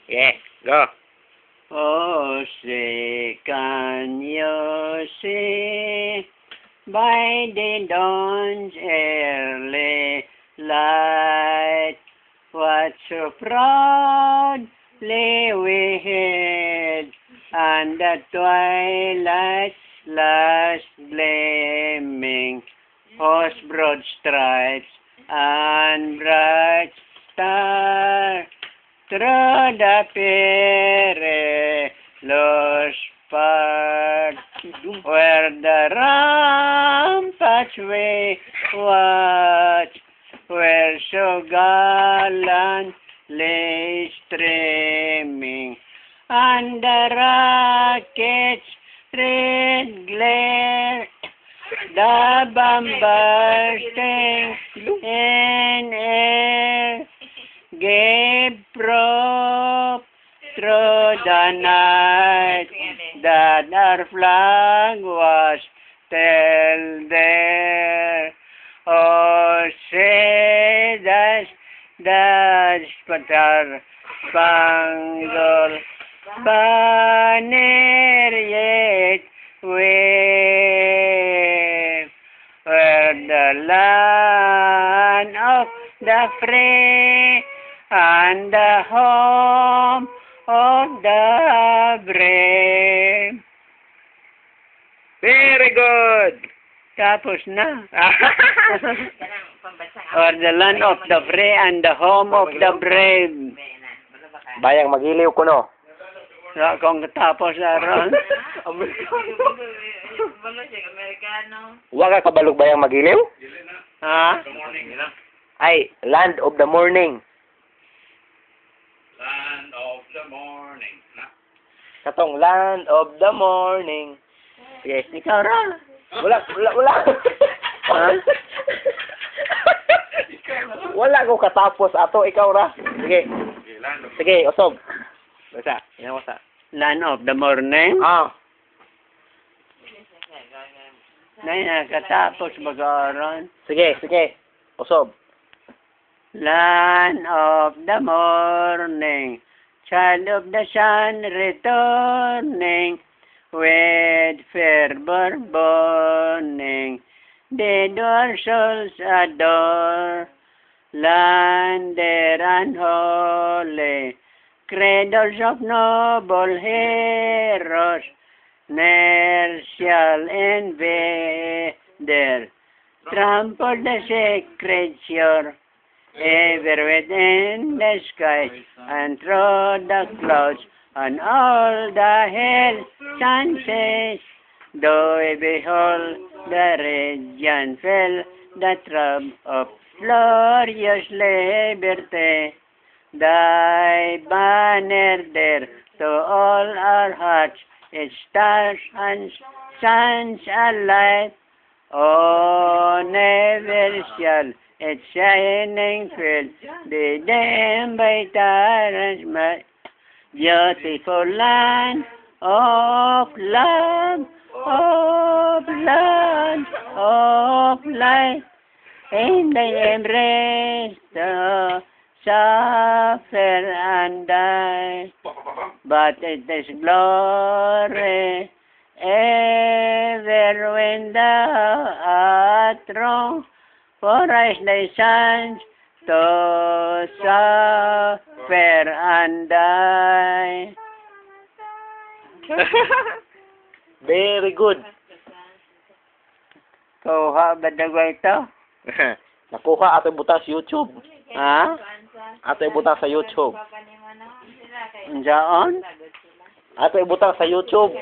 Yeah, go. Oh, say, can you see by the dawn's early light what so proudly we hid, and the twilight's last gleaming, whose broad stripes and bright stars through the perilous part, where the ramparts we watch were so gallantly streaming, and the rockets' red glare, the bombarding in air, gave proof through the night that our flag was still there. Oh, say the spangled banner yet wave, where the land of the free and the home of the brave. Very good. Tapos na. Or the land of the free and the home of the brave. Bayang magiliw ko no. So, kung tapos na ron. Wa ka kabalog bayang magiliw? Ha? Ay, land of the morning. Land of the morning. Katong land of the morning. Yes, ikaw ron. Wala. Ha? Wala ko katapos ato, ikaw ra. Sige. Land of Sige, usog. Basta, ina basta. Land of the morning. Ah, Na nakatapos mag-aaron. sige. Usog. Land of the morning, child of the sun returning, with fervor burning, did our souls adore. Land dear and holy, cradles of noble heroes, ne'er shall invader trample the sacred shore. Ever within the sky and through the clouds and all the hills and seas, do we behold the radiant fill, the throb of glorious liberty. Thy banner there to all our hearts, its stars and suns alight. Oh, never shall its shining field be dimmed by tyrants' might. Beautiful land of love, of land, of light, in the embrace to suffer and die. But it is glory ever when thou art wrong, for us thy sons to suffer and die. Very good. Kuha ba daw ito? Nakuha ato butang sa YouTube. Ha? Ato butang sa YouTube. Diyan? Ato butang sa YouTube.